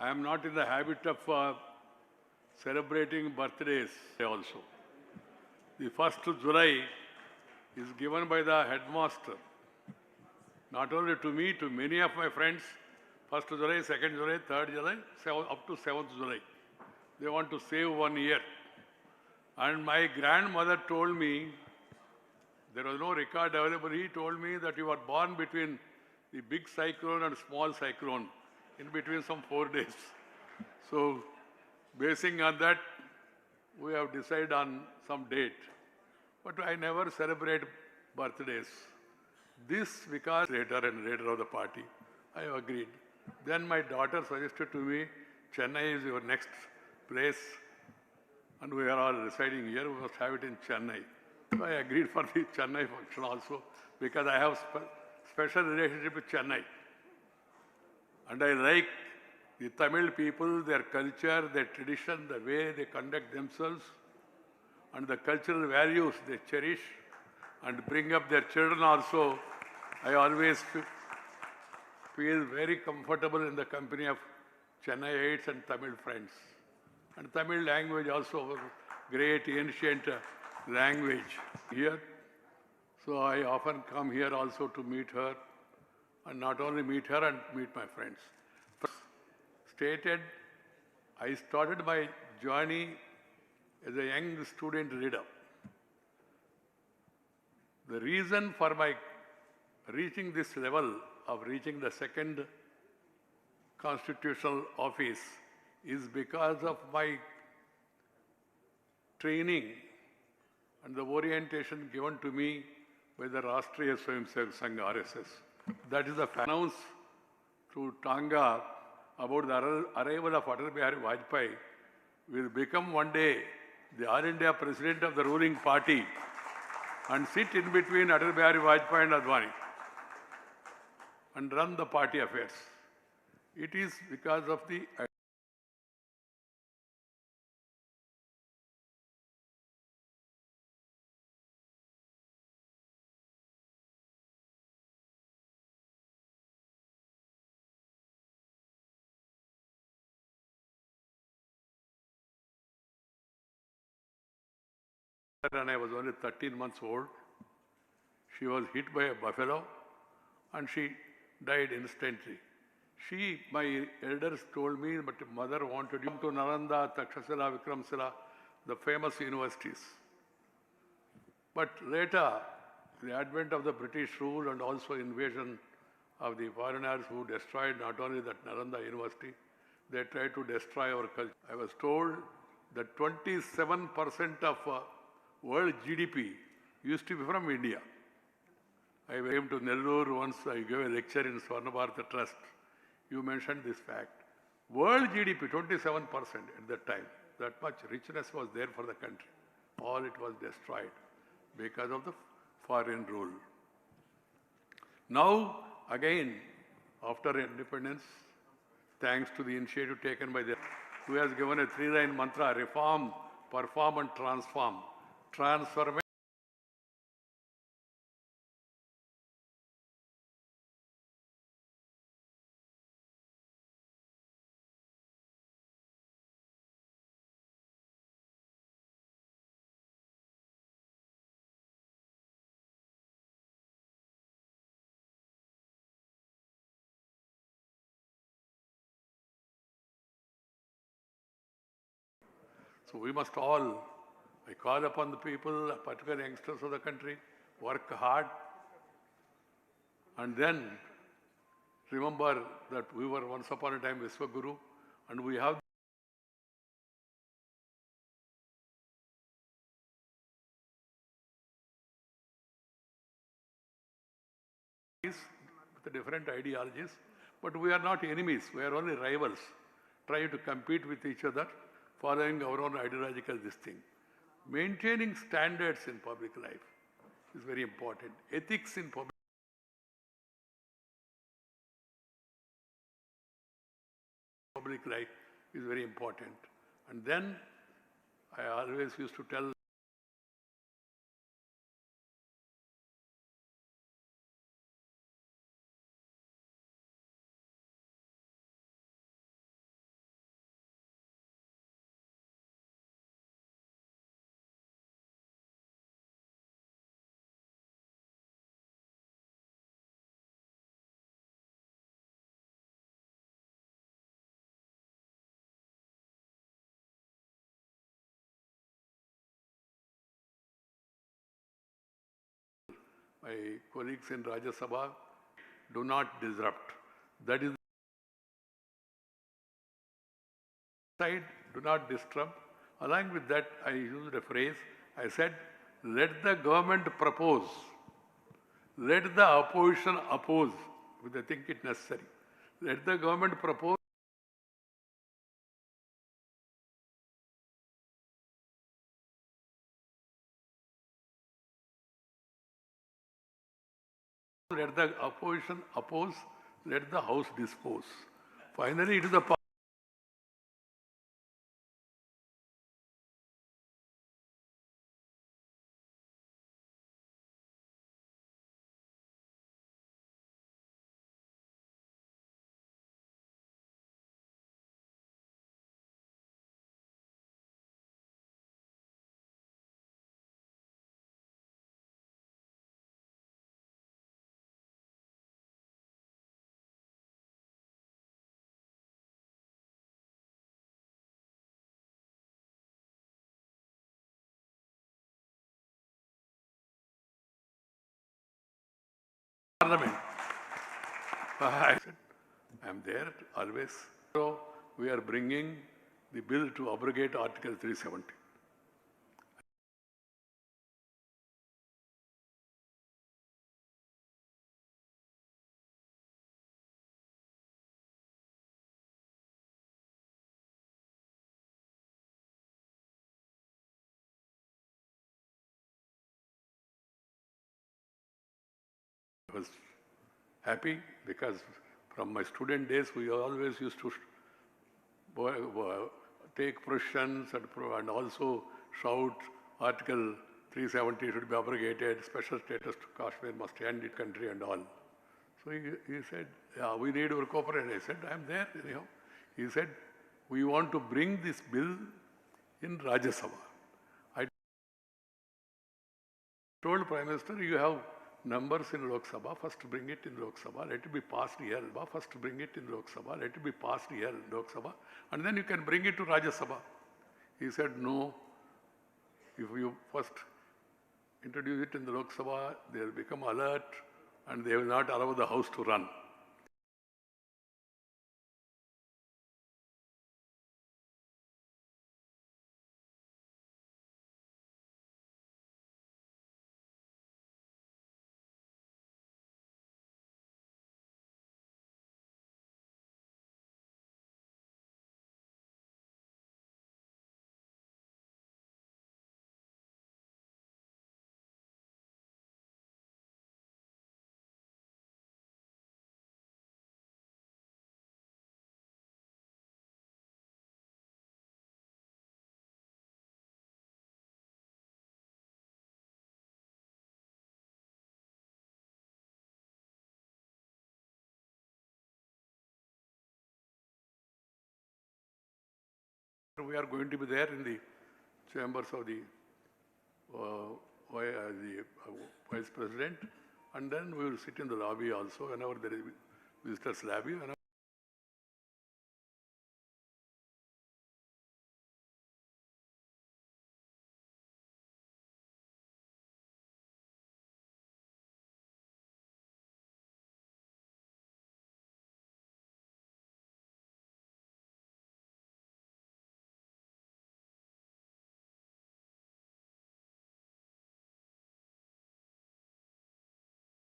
I am not in the habit of celebrating birthdays also. The 1st July is given by the headmaster, not only to me, to many of my friends. 1st July, 2nd July, 3rd July, up to 7th July. They want to save 1 year. And my grandmother told me, there was no record available, he told me that you were born between the big cyclone and small cyclone, in between some 4 days. So, basing on that, we have decided on some date. But I never celebrate birthdays. This because later and later of the party, I agreed. Then my daughter suggested to me, Chennai is your next place, and we are all residing here, we must have it in Chennai. So I agreed for the Chennai function also, because I have special relationship with Chennai. And I like the Tamil people, their culture, their tradition, the way they conduct themselves, and the cultural values they cherish and bring up their children also. I always feel very comfortable in the company of Chennaiites and Tamil friends. And Tamil language also a great ancient language here. So I often come here also to meet her, and not only meet her and meet my friends. Stated, I started my journey as a young student leader. The reason for my reaching this level of reaching the second constitutional office is because of my training and the orientation given to me by the Rashtriya Swayamsevak Sangh RSS. That is the announce to Tanga about the arrival of Atal Bihari Vajpayee will become one day the All India President of the ruling party and sit in between Atal Bihari Vajpayee and Advani and run the party affairs. It is because of the and I was only 13 months old. She was hit by a buffalo and she died instantly. My elders told me, but mother wanted him to Nalanda, Takshashila, Vikramshila, the famous universities. But later, the advent of the British rule and also invasion of the foreigners who destroyed not only that Nalanda University, they tried to destroy our culture. I was told that 27% of world GDP used to be from India. I came to Nellore once, I gave a lecture in Swarna Bharata Trust. You mentioned this fact. World GDP, 27% at that time. That much richness was there for the country. All it was destroyed because of the foreign rule. Now, again, after independence, thanks to the initiative taken by who has given a 3-line mantra, reform, perform and transform. Transformation. So we must all, I call upon the people, particularly youngsters of the country, work hard and then remember that we were once upon a time Vishwaguru and we have with different ideologies, but we are not enemies, we are only rivals, trying to compete with each other, following our own ideological this thing. Maintaining standards in public life is very important. Ethics in public life is very important. And then I always used to tell my colleagues in Rajya Sabha, do not disrupt. That is the side, do not disturb. Along with that, I used a phrase. I said, let the government propose. Let the opposition oppose if they think it necessary. Let the government propose. Let the opposition oppose. Let the House dispose. Finally, it is the Parliament. I said, I am there always. So we are bringing the bill to abrogate Article 370. I was happy because from my student days we always used to take positions and also shout Article 370 should be abrogated, special status to Kashmir must end it country and all. So he said, yeah, we need your cooperation. I said, I am there anyhow. He said, we want to bring this bill in Rajya Sabha. I told Prime Minister, you have numbers in Lok Sabha, first bring it in Lok Sabha, let it be passed here, first bring it in Lok Sabha, let it be passed here in Lok Sabha, and then you can bring it to Rajya Sabha. He said, no, if you first introduce it in the Lok Sabha, they will become alert and they will not allow the House to run. We are going to be there in the chambers of the Vice President, and then we will sit in the lobby also whenever there is visitors lobby.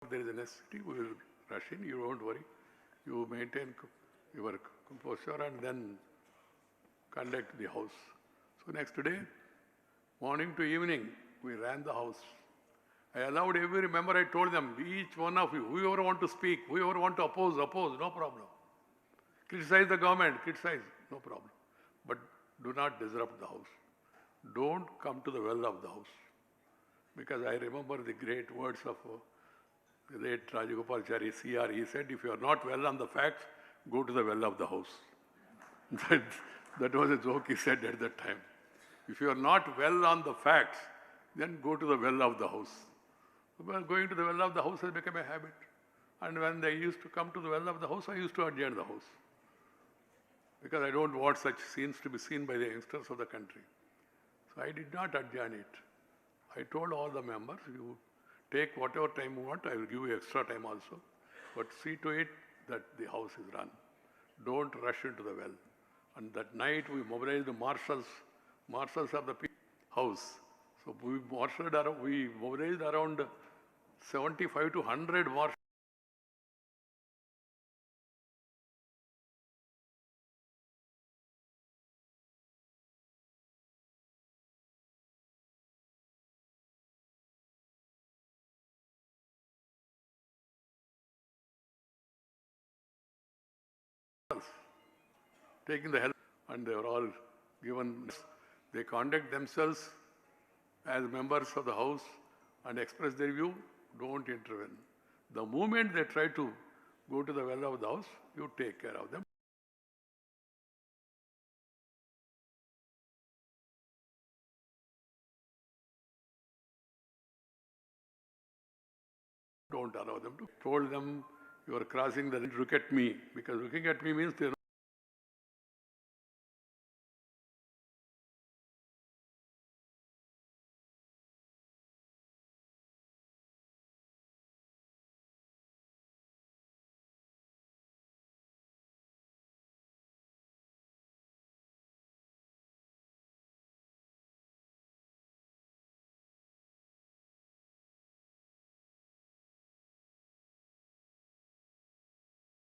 If there is a necessity, we will rush in. You don't worry. You maintain your composure and then conduct the House. So next day, morning to evening, we ran the House. I allowed every member, I told them, each one of you, whoever want to speak, whoever want to oppose, no problem. Criticize the government, criticize, no problem. But do not disrupt the House. Don't come to the well of the House. Because I remember the great words of the late Rajagopalachari, CR. He said, if you are not well on the facts, go to the well of the House. That was a joke he said at that time. If you are not well on the facts, then go to the well of the House. Well, going to the well of the House has become a habit. And when they used to come to the well of the House, I used to adjourn the House. Because I don't want such scenes to be seen by the youngsters of the country. So I did not adjourn it. I told all the members, you Take whatever time you want, I will give you extra time also. But see to it that the house is run. Don't rush into the well. And that night we mobilized the marshals of the house. So we mobilized around 75 to 100 marshals. Taking the help, and they were all given, they conduct themselves as members of the house and express their view, don't intervene. The moment they try to go to the well of the house, you take care of them. Don't allow them to. Told them, you are crossing the line, look at me, because looking at me means they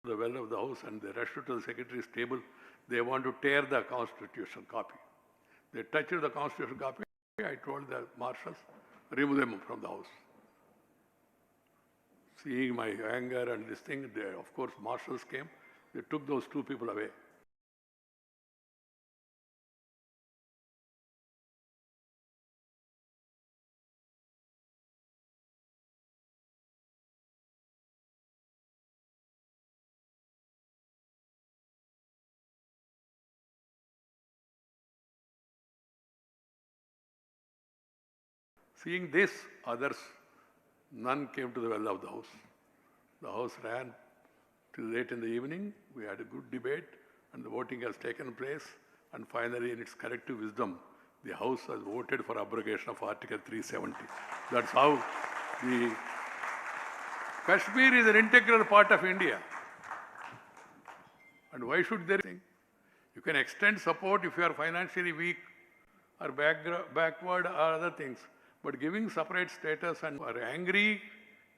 the well of the house and they rushed to the secretary's table. They want to tear the constitution copy. They touched the constitution copy. I told the marshals, remove them from the house. Seeing my anger and this thing, they, of course, marshals came. They took those two people away. Seeing this, others, none came to the well of the house. The house ran till late in the evening. We had a good debate and the voting has taken place. And finally, in its collective wisdom, the House has voted for abrogation of Article 370. That's how the Kashmir is an integral part of India. And why should there be? You can extend support if you are financially weak or backward or other things. But giving separate status and you are angry,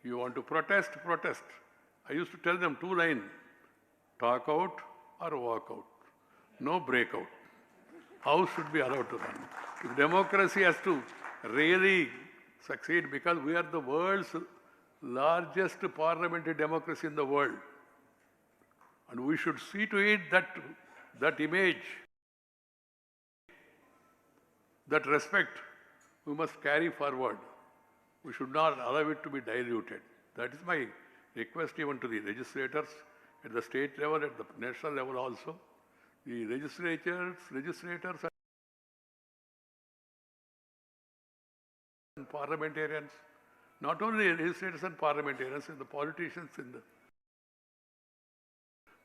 you want to protest, protest. I used to tell them two lines, talk out or walk out. No breakout. House should be allowed to run. If democracy has to really succeed, because we are the world's largest parliamentary democracy in the world. And we should see to it that that image, that respect, we must carry forward. We should not allow it to be diluted. That is my request even to the legislators at the state level, at the national level also. The legislators and parliamentarians, not only legislators and parliamentarians, and the politicians in the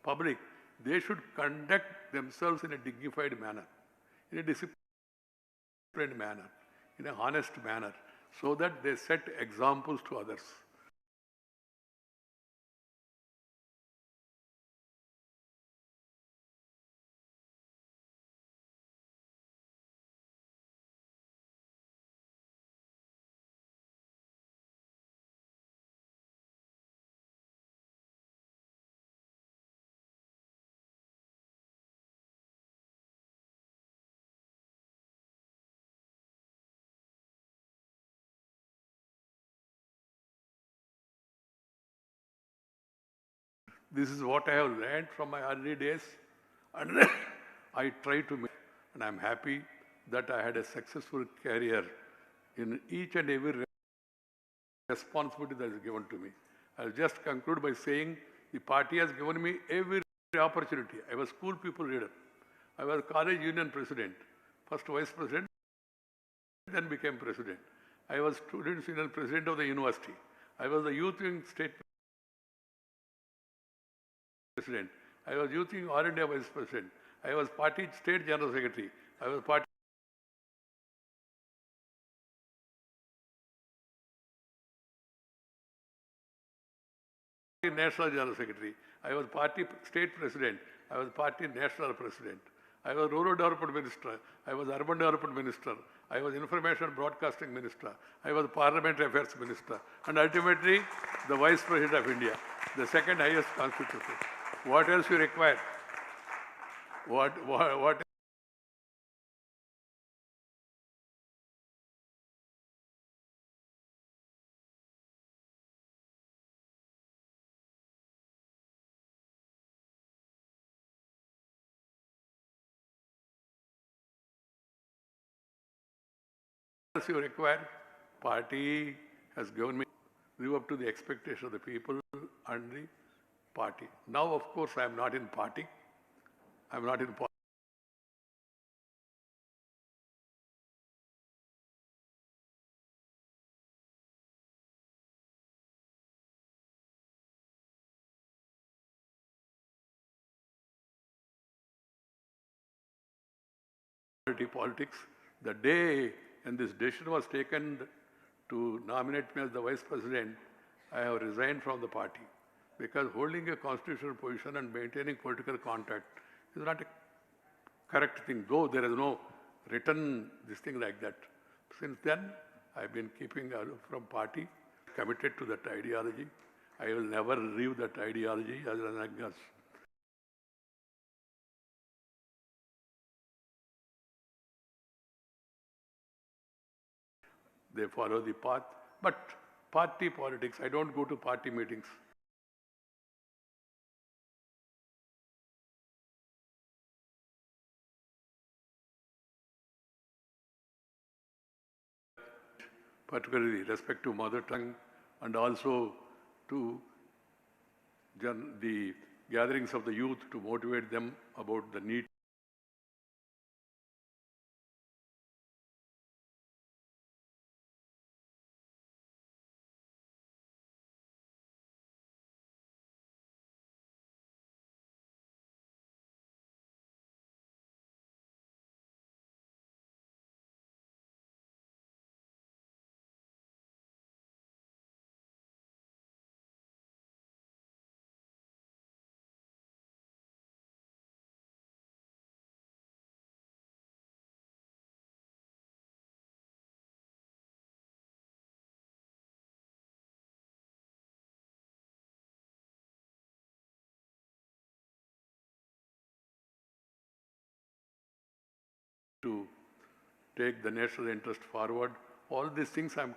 public, they should conduct themselves in a dignified manner, in a disciplined manner, in a honest manner, so that they set examples to others. This is what I have learned from my early days, and I try to make, and I'm happy that I had a successful career in each and every responsibility that is given to me. I'll just conclude by saying the party has given me every opportunity. I was school people leader. I was college union president, first vice president, then became president. I was students' union president of the university. I was the youth wing state president. I was youth wing All India vice president. I was party state general secretary. I was party National General Secretary. I was party state president. I was party national president. I was rural development minister. I was urban development minister. I was information broadcasting minister. I was parliamentary affairs minister. And ultimately, the vice president of India, the second highest constitution. What else you require? What else you require? Party has given me live up to the expectation of the people and the party. Now, of course, I am not in party. I am not in politics. The day when this decision was taken to nominate me as the vice president, I have resigned from the party because holding a constitutional position and maintaining political contact is not a correct thing, though there is no written this thing like that. Since then, I've been keeping aloof from party, committed to that ideology. I will never leave that ideology as long as they follow the path. But party politics, I don't go to party meetings. Particularly respect to mother tongue and also to the gatherings of the youth to motivate them about the need. To take the national interest forward. All these things I'm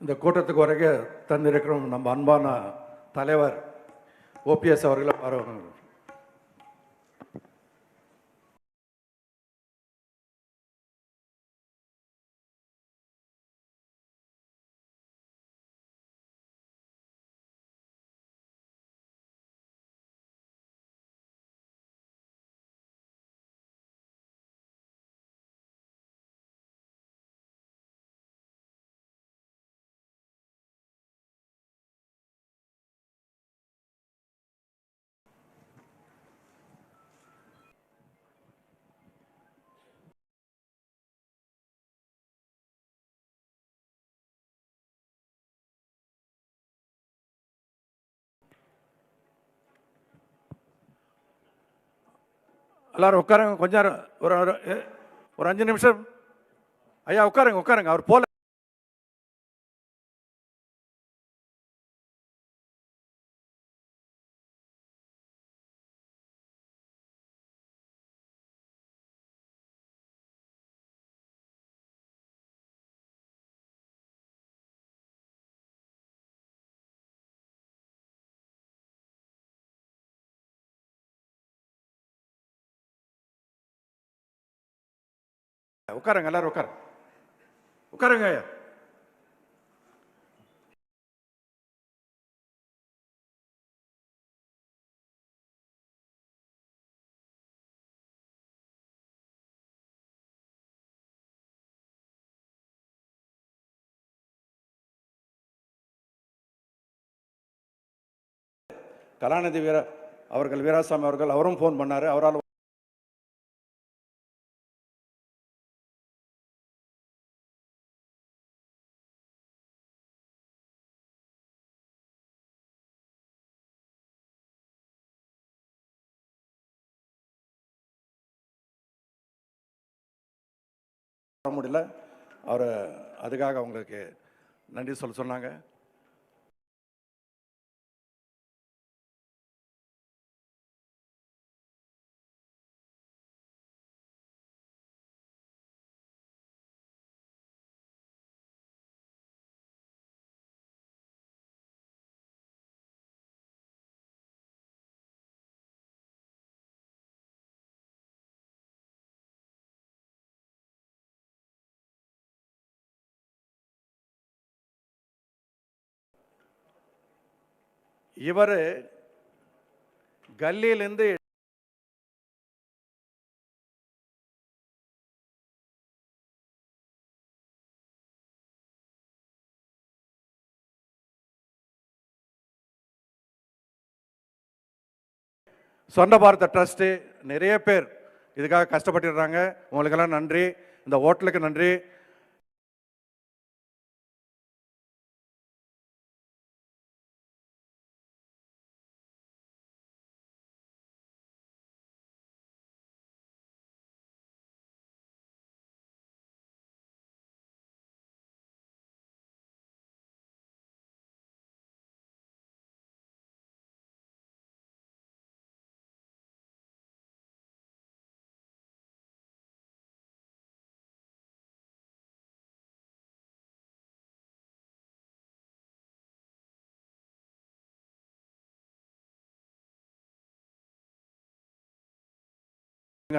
இந்த கூட்டத்துக்கு வரைக்கும் தந்திருக்கிறோம் நம்ம அன்பான தலைவர் OPS அவர்களை பாருவாங்க. எல்லாரும் உட்காருங்க, கொஞ்சம் ஒரு ஒரு 5 நிமிஷம். ஐயா உட்காருங்க உட்காருங்க, அவர் போல. உட்காருங்க எல்லாரும் உட்காருங்க உட்காருங்க ஐயா. கலாநிதி அவர்கள் வீராசாமி அவர்கள் அவரும் ஃபோன் பண்ணாரு. அவரால் வர முடியல. அவர் அதுக்காக அவங்களுக்கு நன்றி சொல்ல சொன்னாங்க. இவர் கல்லியிலேருந்து சொந்த பாரத ட்ரஸ்ட்டு நிறைய பேர் இதுக்காக கஷ்டப்பட்டுடுறாங்க. உங்களுக்கெல்லாம் நன்றி. இந்த ஹோட்டலுக்கு நன்றி.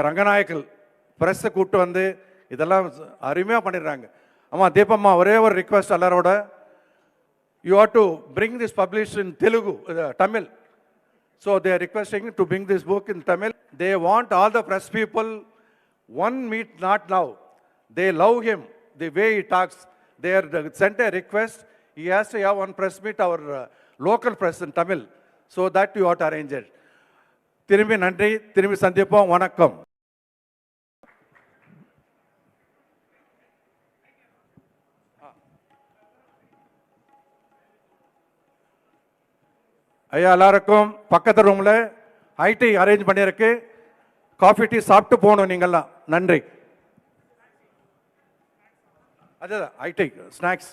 ரங்கநாயக்கல் ப்ரெஸ்ஸை கூப்பிட்டு வந்து இதெல்லாம் அருமையாக பண்ணிடுறாங்க. ஆமாம் தீபம்மா, ஒரே ஒரு ரிக்வெஸ்ட் எல்லாரோட, you have to bring this publish in Telugu, Tamil. So they are requesting to bring this book in Tamil. They want all the press people one meet not now. They love him, the way he talks. They are sent a request. He has to have one press meet, our local press in Tamil. So that you have to arrange it. திரும்பி நன்றி, திரும்பி சந்திப்போம். வணக்கம். ஐயா எல்லாருக்கும் பக்கத்து ரூமில் ID arrange பண்ணியிருக்கு. காஃபி டீ சாப்பிட்டு போகணும் நீங்கள்லாம். நன்றி. அதுதான் ஐடி ஸ்நாக்ஸ்.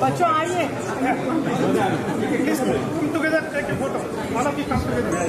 बच्चों आइए Please come together, take a photo. All of you come together.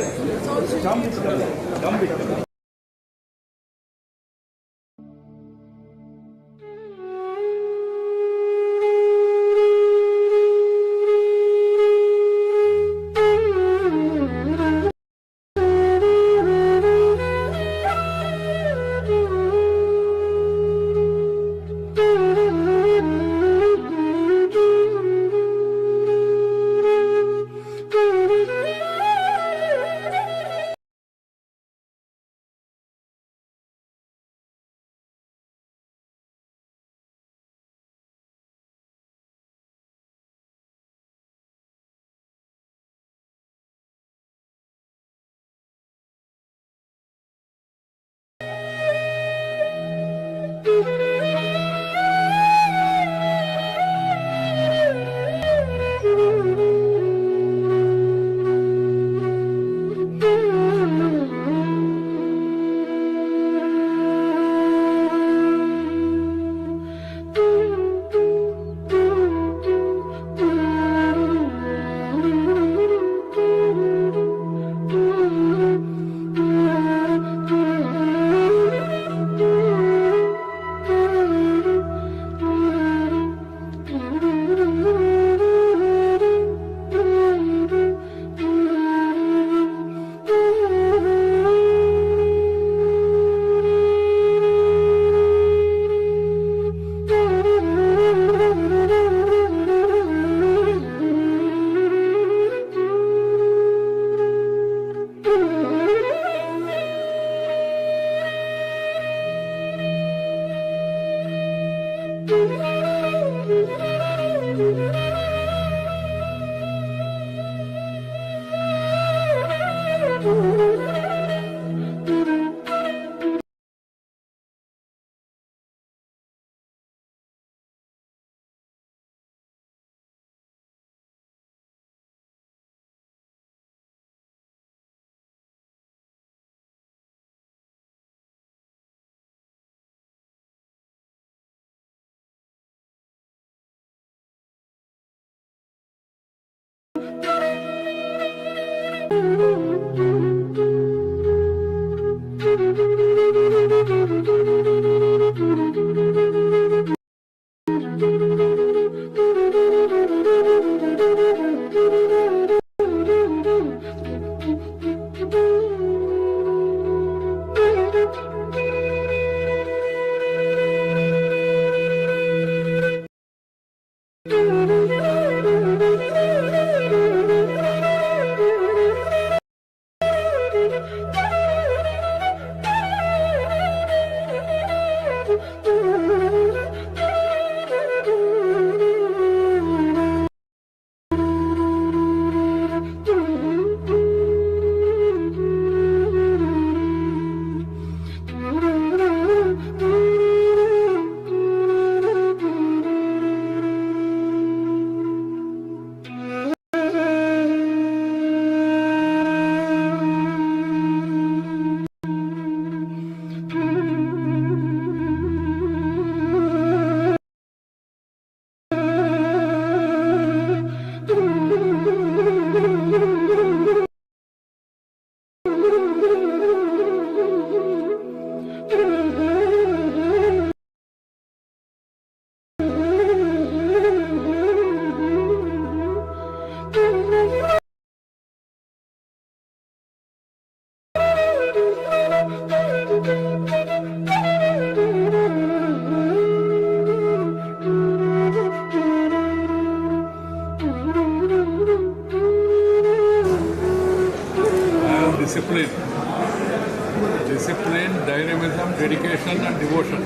discipline, dynamism, dedication and devotion.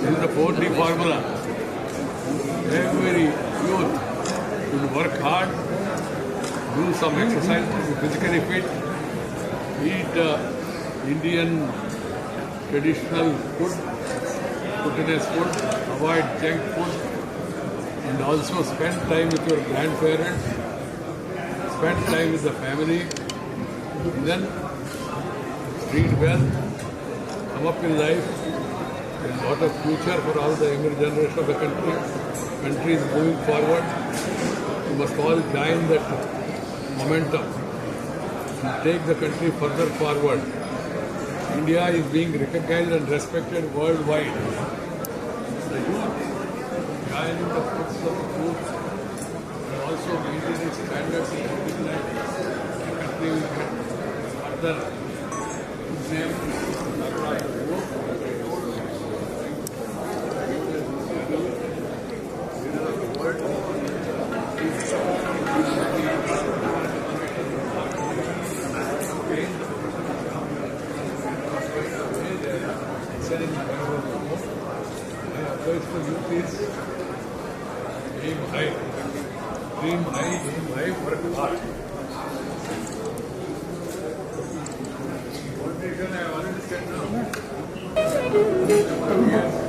This is the 4D formula. Every youth should work hard, do some exercise, be physically fit, eat Indian traditional food, proteinous food, avoid junk food, and also spend time with your grandparents, spend time with the family, then read well, come up in life, a lot of future for all the younger generation of the country. country is moving forward. We must all join that momentum and take the country further forward. India is being recognized and respected worldwide. The youth joining the forces of the youth and also maintaining standards in public life. The country will get further good name. My advice for youth is aim high, dream high, aim high, work hard. Politician, I already said now.